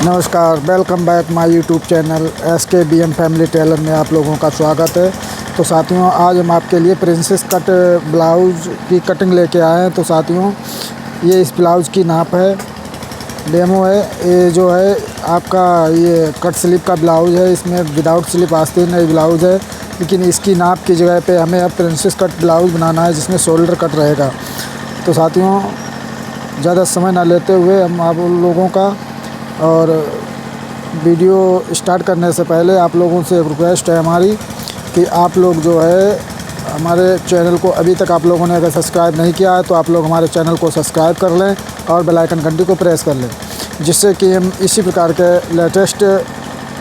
नमस्कार, welcome back my YouTube channel SKBM family tailor में आप लोगों का स्वागत है। तो साथियों, आज हम आपके लिए प्रिंसेस कट ब्लाउज़ की कटिंग लेके आए हैं। तो साथियों, ये इस ब्लाउज़ की नाप है, डेमो है। ये जो है आपका ये कट स्लिप का ब्लाउज़ है, इसमें विदाउट स्लिप आस्तीन नहीं ब्लाउज़ है, लेकिन इसकी नाप की जगह पे हमें अब प्रिंसेस कट ब्लाउज़ बनाना है जिसमें शोल्डर कट रहेगा। तो साथियों, ज़्यादा समय ना लेते हुए हम आप लोगों का और वीडियो स्टार्ट करने से पहले आप लोगों से एक रिक्वेस्ट है हमारी कि आप लोग जो है हमारे चैनल को अभी तक आप लोगों ने अगर सब्सक्राइब नहीं किया है तो आप लोग हमारे चैनल को सब्सक्राइब कर लें और बेल आइकन घंटी को प्रेस कर लें, जिससे कि हम इसी प्रकार के लेटेस्ट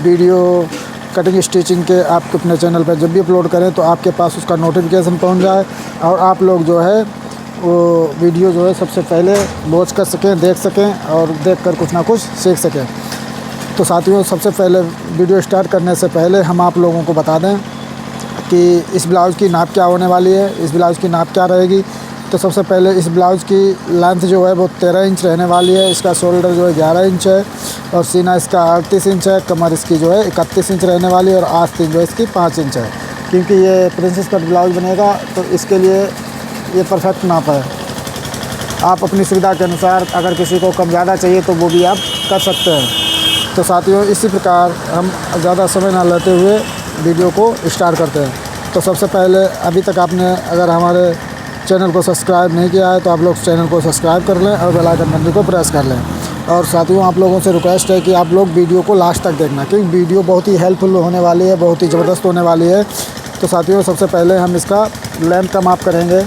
वीडियो कटिंग स्टिचिंग के आपको अपने चैनल पर जब भी अपलोड करें तो आपके पास उसका नोटिफिकेशन पहुंच जाए और आप लोग जो है वो वीडियो जो है सबसे पहले वॉच कर सकें, देख सकें और देखकर कुछ ना कुछ सीख सकें। तो साथियों, सबसे पहले वीडियो स्टार्ट करने से पहले हम आप लोगों को बता दें कि इस ब्लाउज़ की नाप क्या होने वाली है, इस ब्लाउज़ की नाप क्या रहेगी। तो सबसे पहले इस ब्लाउज़ की लेंथ जो है वो 13 इंच रहने वाली है। इसका शोल्डर जो है 11 इंच है और सीना इसका 38 इंच है। कमर इसकी जो है 31 इंच रहने वाली है और आस्तीन जो है इसकी 5 इंच है। क्योंकि ये प्रिंसेस कट ब्लाउज़ बनेगा तो इसके लिए ये परफेक्ट नाप है। आप अपनी सुविधा के अनुसार अगर किसी को कम ज़्यादा चाहिए तो वो भी आप कर सकते हैं। तो साथियों, इसी प्रकार हम ज़्यादा समय ना लेते हुए वीडियो को स्टार्ट करते हैं। तो सबसे पहले अभी तक आपने अगर हमारे चैनल को सब्सक्राइब नहीं किया है तो आप लोग चैनल को सब्सक्राइब कर लें और बेल आइकन घंटी को प्रेस कर लें। और साथियों, आप लोगों से रिक्वेस्ट है कि आप लोग वीडियो को लास्ट तक देखना, क्योंकि वीडियो बहुत ही हेल्पफुल होने वाली है, बहुत ही ज़बरदस्त होने वाली है। तो साथियों, सबसे पहले हम इसका लेंथ का माप करेंगे।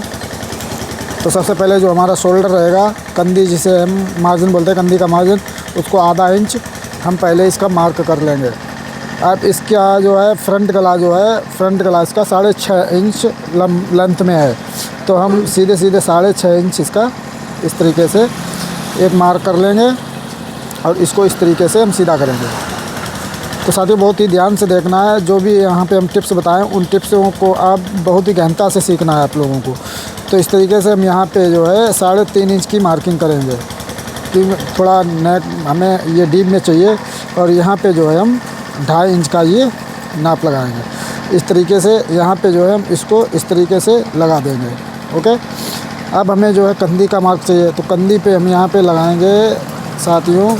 तो सबसे पहले जो हमारा शोल्डर रहेगा, कंधी जिसे हम मार्जिन बोलते हैं, कंधी का मार्जिन, उसको आधा इंच हम पहले इसका मार्क कर लेंगे। अब इसका जो है फ्रंट गला जो है, फ्रंट गला इसका 6.5 इंच लेंथ में है। तो हम सीधे 6.5 इंच इसका इस तरीके से एक मार्क कर लेंगे और इसको इस तरीके से हम सीधा करेंगे। तो साथियों, बहुत ही ध्यान से देखना है, जो भी यहाँ पे हम टिप्स बताएं उन टिप्सों को आप बहुत ही गहनता से सीखना है आप लोगों को। तो इस तरीके से हम यहाँ पे जो है 3.5 इंच की मार्किंग करेंगे कि थोड़ा नेक हमें ये डीप में चाहिए और यहाँ पे जो है हम 2.5 इंच का ये नाप लगाएंगे। इस तरीके से यहाँ पे जो है हम इसको इस तरीके से लगा देंगे। ओके, अब हमें जो है कंधी का मार्क चाहिए, तो कंधी पे हम यहाँ पे लगाएंगे साथियों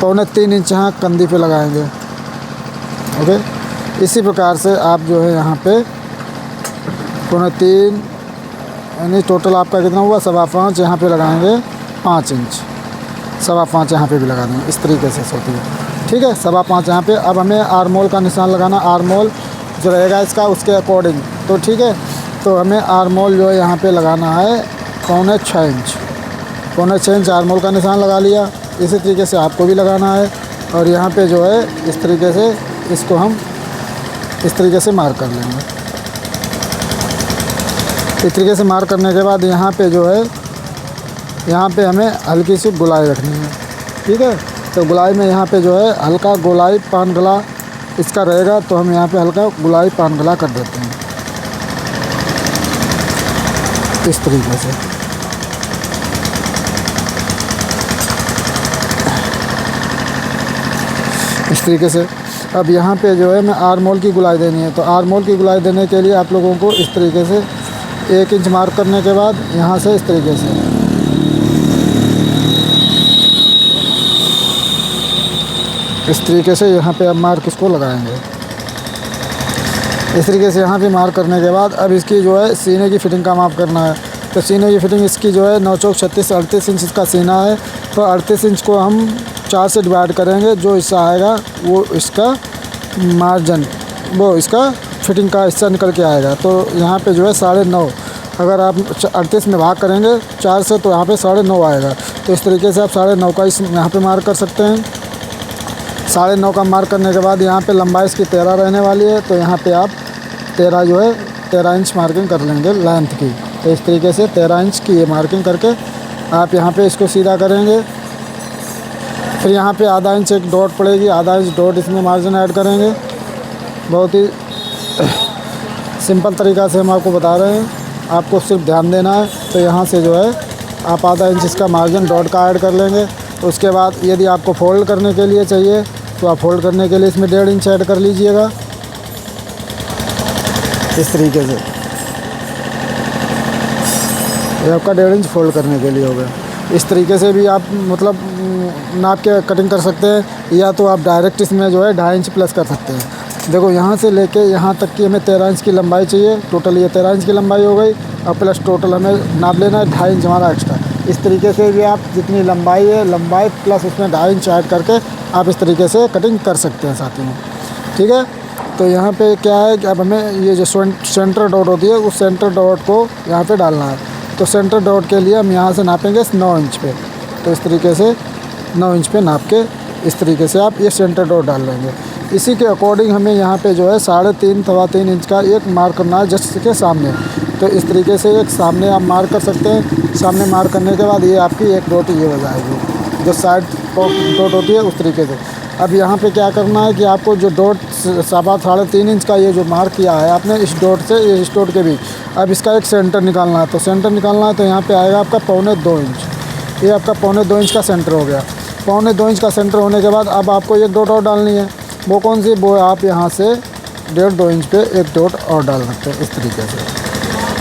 3.25 इंच यहाँ कंधी पे लगाएंगे। ओके, इसी प्रकार से आप जो है यहाँ पे 3.25 यानी टोटल आपका कितना हुआ 5.25 यहाँ पे लगाएंगे 5 इंच, 5.25 यहाँ पे भी लगा देंगे इस तरीके से सोचिए। ठीक है, 5.25 यहाँ पे। अब हमें आर्मोल का निशान लगाना, आर्मोल जो रहेगा इसका उसके अकॉर्डिंग। तो ठीक है, तो हमें आर्मोल जो है यहाँ पे लगाना है 6.25 इंच, 6.25 इंच आर्मोल का निशान लगा लिया। इसी तरीके से आपको भी लगाना है और यहाँ पे जो है इस तरीके से इसको हम इस तरीके से मार्क कर लेंगे। इस तरीके से मार्क करने के बाद यहाँ पे जो है यहाँ पे हमें हल्की सी गोलाई रखनी है। ठीक है, तो गोलाई में यहाँ पे जो है हल्का गोलाई पान गला इसका रहेगा, तो हम यहाँ पे हल्का गोलाई पान गला कर देते हैं इस तरीके से। इस तरीके से अब यहाँ पे जो है मैं आर्मोल की गुलाई देनी है। तो आर्मोल की गुलाई देने के लिए आप लोगों को इस तरीके से 1 इंच मार्क करने के बाद यहाँ से इस तरीके से यहाँ पे अब मार्क इसको लगाएंगे। इस तरीके से यहाँ पे मार्क करने के बाद अब इसकी जो है सीने की फ़िटिंग का माप करना है। तो सीने की फ़िटिंग इसकी जो है 9 चौक 36 38 इंच इसका सीना है। तो 38 इंच को हम 4 से डिवाइड करेंगे, जो हिस्सा आएगा वो इसका मार्जिन, वो इसका फिटिंग का हिस्सा निकल के आएगा। तो यहाँ पे जो है 9.5, अगर आप 38 में भाग करेंगे 4 से तो यहाँ पे 9.5 आएगा। तो इस तरीके से आप 9.5 का इस यहाँ पे मार्क कर सकते हैं। 9.5 का मार्क करने के बाद यहाँ पे लंबाई इसकी 13 रहने वाली है, तो यहाँ पे आप 13 इंच मार्किंग कर लेंगे लेंथ की। तो इस तरीके से 13 इंच की ये मार्किंग करके आप यहाँ पे इसको सीधा करेंगे। फिर यहाँ पे आधा इंच एक डॉट पड़ेगी, आधा इंच डॉट इसमें मार्जिन ऐड करेंगे। बहुत ही सिंपल तरीक़ा से हम आपको बता रहे हैं, आपको सिर्फ ध्यान देना है। तो यहाँ से जो है आप आधा इंच इसका मार्जिन डॉट का ऐड कर लेंगे। उसके बाद यदि आपको फोल्ड करने के लिए चाहिए तो आप फोल्ड करने के लिए इसमें 1.5 इंच ऐड कर लीजिएगा इस तरीके से। ये आपका 1.5 इंच फोल्ड करने के लिए हो गया। इस तरीके से भी आप मतलब नाप के कटिंग कर सकते हैं, या तो आप डायरेक्ट इसमें जो है 2.5 इंच प्लस कर सकते हैं। देखो यहाँ से लेके यहाँ तक की हमें 13 इंच की लंबाई चाहिए, टोटल ये 13 इंच की लंबाई हो गई, और प्लस टोटल हमें नाप लेना है 2.5 इंच हमारा एक्स्ट्रा। इस तरीके से भी आप जितनी लंबाई है, लंबाई प्लस उसमें 2.5 इंच ऐड करके आप इस तरीके से कटिंग कर सकते हैं साथियों, ठीक है। तो यहाँ पे क्या है कि अब हमें ये जो सेंटर डॉट होती है उस सेंटर डॉट को यहाँ पे डालना है। तो सेंटर डॉट के लिए हम यहाँ से नापेंगे 9 इंच पे। तो इस तरीके से 9 इंच पे नाप के इस तरीके से आप ये सेंटर डॉट डाल लेंगे। इसी के अकॉर्डिंग हमें यहाँ पे जो है 3.5 सवा 3 इंच का एक मार्क करना है जस्ट के सामने। तो इस तरीके से एक सामने आप मार्क कर सकते हैं। सामने मार्क करने के बाद ये आपकी एक डॉट ये हो जाएगी, जो साइड डॉट होती है उस तरीके से। अब यहाँ पे क्या करना है कि आपको जो डॉट 3.5 इंच का ये जो मार्क किया है आपने, इस डॉट से इस डॉट के बीच, अब इसका एक सेंटर निकालना है। तो सेंटर निकालना है तो यहाँ पे आएगा आपका 1.25 इंच। ये आपका 1.25 इंच का सेंटर हो गया। 1.25 इंच का सेंटर होने के बाद अब आपको एक डॉट और डालनी है। वो कौन सी? वो आप यहाँ से 1.5-2 इंच पे एक डॉट और डाल सकते हैं इस तरीके से।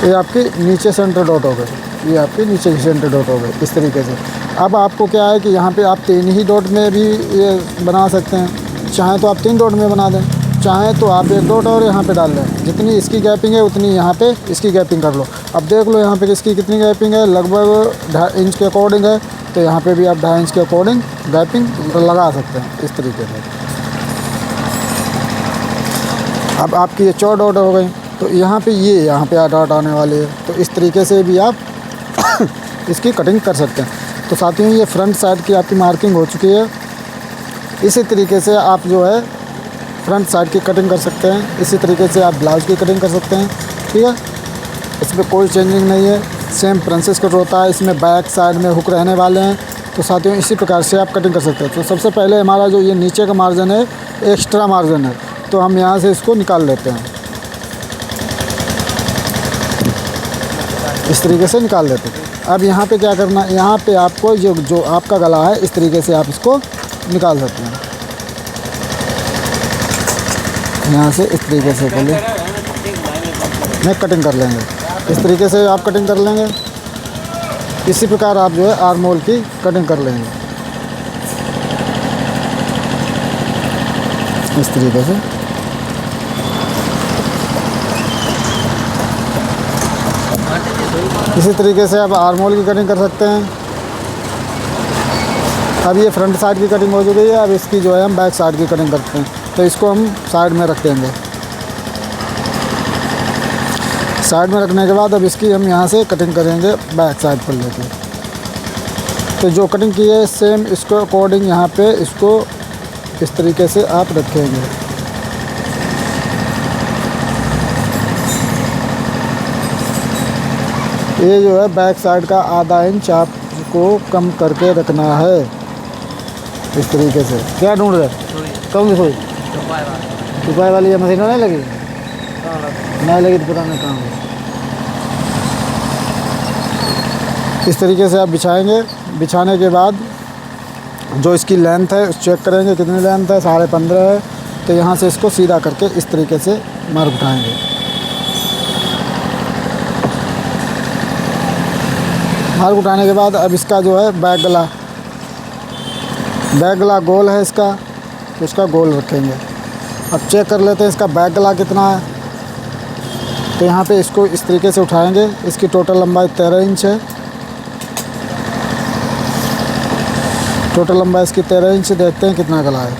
ये आपकी नीचे सेंटर डॉट हो गई, ये आपकी नीचे की सेंटर डॉट हो गई इस तरीके से। अब आपको क्या है कि यहाँ पे आप 3 ही डॉट में भी ये बना सकते हैं, चाहें तो आप 3 डॉट में बना दें, चाहें तो आप एक डॉट और यहाँ पे डाल लें। जितनी इसकी गैपिंग है उतनी यहाँ पे इसकी गैपिंग कर लो। अब देख लो यहाँ पे इसकी कितनी गैपिंग है, लगभग 2.5 इंच के अकॉर्डिंग है। तो यहाँ पे भी आप 2.5 इंच के अकॉर्डिंग गैपिंग लगा सकते हैं इस तरीके से। अब आपकी ये 4 डॉट हो गई, तो यहाँ पे यहाँ पे डॉट आने वाली है। तो इस तरीके से भी आप इसकी कटिंग कर सकते हैं। तो साथियों ये फ्रंट साइड की आपकी मार्किंग हो चुकी है। इसी तरीके से आप जो है फ्रंट साइड की कटिंग कर सकते हैं। इसी तरीके से आप ब्लाउज़ की कटिंग कर सकते हैं, ठीक है। इसमें कोई चेंजिंग नहीं है, सेम प्रिंसेस कट होता है। इसमें बैक साइड में हुक रहने वाले हैं। तो साथियों इसी प्रकार से आप कटिंग कर सकते हैं। तो सबसे पहले हमारा जो ये नीचे का मार्जिन है एक्स्ट्रा मार्जिन है, तो हम यहाँ से इसको निकाल लेते हैं, इस तरीके से निकाल लेते हैं। अब यहाँ पे क्या करना है, यहाँ पे आपको जो आपका गला है इस तरीके से आप इसको निकाल सकते हैं। यहाँ से इस तरीके से पहले मैं कटिंग कर लेंगे, इस तरीके से आप कटिंग कर लेंगे। इसी प्रकार आप जो है आर्म होल की कटिंग कर लेंगे इस तरीके से। इसी तरीके से आप आर्म होल की कटिंग कर सकते हैं। अब ये फ्रंट साइड की कटिंग हो चुकी है। अब इसकी जो है हम बैक साइड की कटिंग करते हैं। तो इसको हम साइड में रख देंगे। साइड में रखने के बाद अब इसकी हम यहाँ से कटिंग करेंगे बैक साइड पर लेके। तो जो कटिंग की है सेम इसको अकॉर्डिंग यहाँ पे इसको इस तरीके से आप रखेंगे। ये जो है बैक साइड का आधा इंच आपको कम करके रखना है इस तरीके से। क्या ढूंढ रहे? कौन सी सुई? छुपाई वाली ये मशीन नहीं लगी? नहीं लगी तो पुराना काम है। इस तरीके से आप बिछाएंगे। बिछाने के बाद जो इसकी लेंथ है चेक करेंगे कितनी लेंथ है, 15.5 है। तो यहाँ से इसको सीधा करके इस तरीके से मार्क उठाएंगे। मार्क उठाने के बाद अब इसका जो है बैक गला गोल है इसका, तो इसका गोल रखेंगे। अब चेक कर लेते हैं इसका बैक गला कितना है। तो यहाँ पे इसको इस तरीके से उठाएंगे। इसकी टोटल लंबाई 13 इंच है। टोटल लंबाई इसकी 13 इंच। देखते हैं कितना गला है।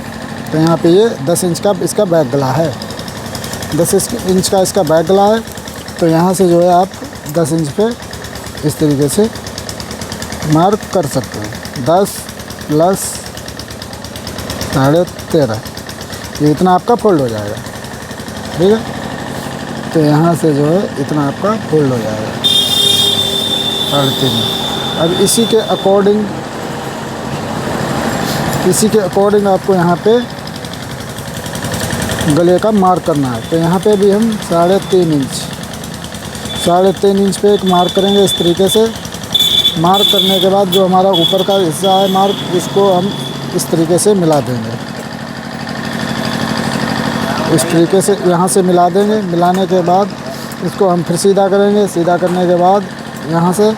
तो यहाँ पे ये 10 इंच का इसका बैक गला है। 10 इंच का इसका बैक गला है। तो यहाँ से जो है आप 10 इंच पे इस तरीके से मार्क कर सकते हैं। 10 प्लस 13.5, ये इतना आपका फोल्ड हो जाएगा, ठीक है। तो यहाँ से जो है इतना आपका फोल्ड हो जाएगा 3.5। अब इसी के अकॉर्डिंग आपको यहाँ पे गले का मार्क करना है। तो यहाँ पे भी हम 3.5 इंच पे एक मार्क करेंगे इस तरीके से। मार्क करने के बाद जो हमारा ऊपर का हिस्सा है मार्क, इसको हम इस तरीके से मिला देंगे। इस तरीके से यहाँ से मिला देंगे। मिलाने के बाद इसको हम फिर सीधा करेंगे। सीधा करने के बाद यहाँ से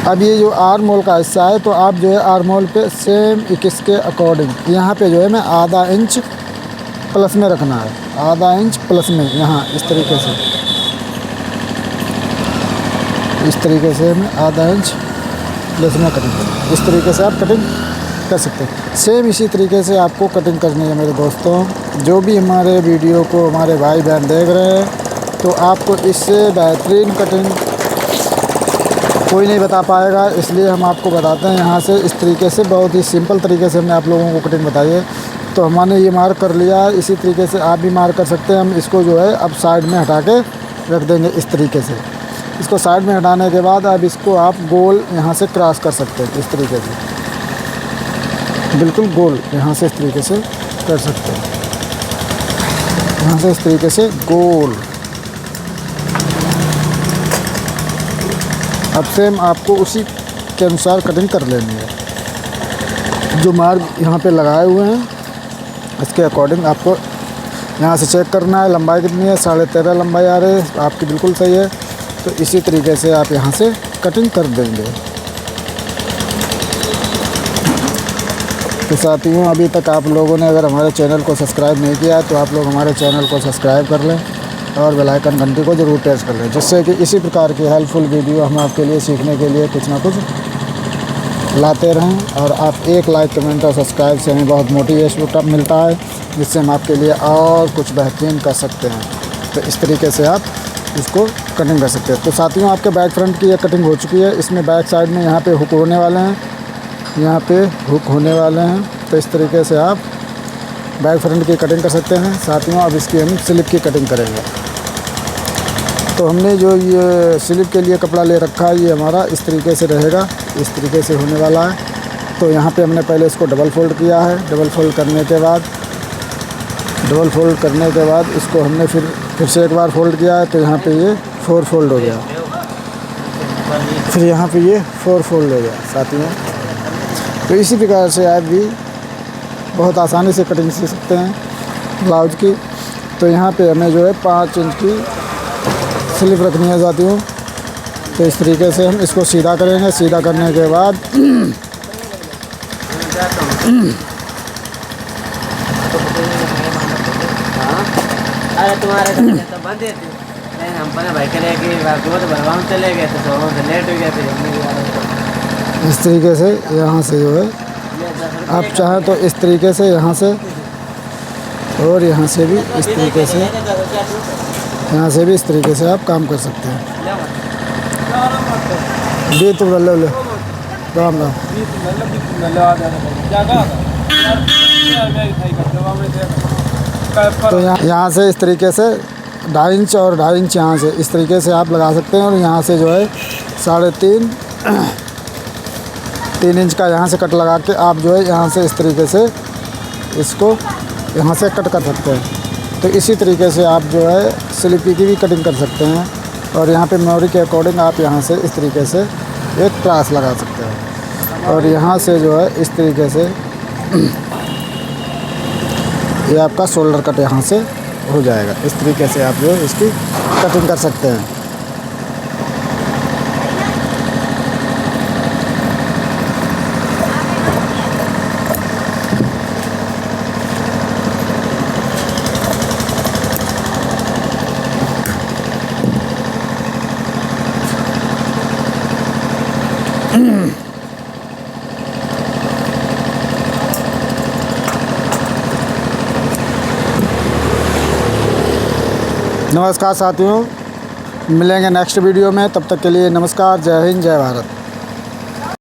अब ये जो आर्म होल का हिस्सा है, तो आप जो है आर्म होल पे सेम 21 के अकॉर्डिंग यहाँ पे जो है मैं आधा इंच प्लस में रखना है। आधा इंच प्लस में यहाँ इस तरीके से, इस तरीके से मैं आधा इंच प्लस में कटिंग करें। इस तरीके से आप कटिंग कर सकते हैं। सेम इसी तरीके से आपको कटिंग करनी है मेरे दोस्तों। जो भी हमारे वीडियो को हमारे भाई बहन देख रहे हैं, तो आपको इससे बेहतरीन कटिंग कोई नहीं बता पाएगा, इसलिए हम आपको बताते हैं यहाँ से इस तरीके से। बहुत ही सिंपल तरीके से हमने आप लोगों को कटिंग बताई है। तो हमने ये मार्क कर लिया है। इसी तरीके से आप भी मार्क कर सकते हैं। हम इसको जो है अब साइड में हटा के रख देंगे इस तरीके से। इसको साइड में हटाने के बाद अब इसको आप गोल यहाँ से क्रॉस कर सकते हैं इस तरीके से, बिल्कुल गोल यहाँ से इस तरीके से कर सकते हैं। यहाँ से इस तरीके से गोल। अब सेम आपको उसी के अनुसार कटिंग कर लेनी है। जो मार्क यहाँ पे लगाए हुए हैं इसके अकॉर्डिंग आपको यहाँ से चेक करना है लंबाई कितनी है। 13.5 लंबाई आ रही है आपकी, बिल्कुल सही है। तो इसी तरीके से आप यहाँ से कटिंग कर देंगे। तो साथियों, अभी तक आप लोगों ने अगर हमारे चैनल को सब्सक्राइब नहीं किया है, तो आप लोग हमारे चैनल को सब्सक्राइब कर लें और बेल आइकन घंटी को ज़रूर प्रेस कर लें, जिससे कि इसी प्रकार की हेल्पफुल वीडियो हम आपके लिए सीखने के लिए कुछ ना कुछ लाते रहें। और आप एक लाइक, कमेंट और सब्सक्राइब से हमें बहुत मोटिवेशन मिलता है, जिससे हम आपके लिए और कुछ बेहतरीन कर सकते हैं। तो इस तरीके से आप इसको कटिंग कर सकते हैं। तो साथियों, आपके बैक फ्रंट की ये कटिंग हो चुकी है। इसमें बैक साइड में यहाँ पे हुक होने वाले हैं, यहाँ पे हुक होने वाले हैं। तो इस तरीके से आप बैक फ्रंट की कटिंग कर सकते हैं। साथियों, अब इसकी हम स्लिप की कटिंग करेंगे। तो हमने जो ये स्लिप के लिए कपड़ा ले रखा है, ये हमारा इस तरीके से रहेगा, इस तरीके से होने वाला है। तो यहाँ पे हमने पहले इसको डबल फोल्ड किया है। डबल फोल्ड करने के बाद इसको हमने फिर से एक बार फोल्ड किया है। तो यहाँ पे ये 4 फोल्ड हो गया, फिर यहाँ पे ये 4 फोल्ड हो गया साथियों। तो इसी प्रकार से आप भी बहुत आसानी से कटिंग सीख सकते हैं ब्लाउज की। तो यहाँ पे हमें जो है 5 इंच की स्लिप रखनी है साथियों। तो इस तरीके से हम इसको सीधा करेंगे। सीधा करने के बाद अरे तुम्हारे तो बंद देती हम भाई करे कि तो भरवाऊँ चले गए तो लेट हो गया। फिर इस तरीके से यहाँ से जो है आप चाहें तो इस तरीके से यहाँ से, और यहाँ से भी इस तरीके से, यहाँ से भी इस तरीके से आप काम कर सकते हैं। दी तुम ले ले राम राम। तो यहाँ से इस तरीके से 2.5 इंच और 2.5 इंच यहाँ से इस तरीके से आप लगा सकते हैं। और यहाँ से जो है 3.5 इंच का यहाँ से कट लगा के आप जो है यहाँ से इस तरीके से इसको यहाँ से कट कर सकते हैं। तो इसी तरीके से आप जो है स्लिप की भी कटिंग कर सकते हैं। और यहाँ पे मोरी के अकॉर्डिंग आप यहाँ से इस तरीके से एक क्रॉस लगा सकते हैं। और यहाँ से जो है इस तरीके से ये आपका शोल्डर कट यहाँ से हो जाएगा। इस तरीके से आप जो है इसकी कटिंग कर सकते हैं। नमस्कार साथियों, मिलेंगे नेक्स्ट वीडियो में। तब तक के लिए नमस्कार, जय हिंद, जय भारत।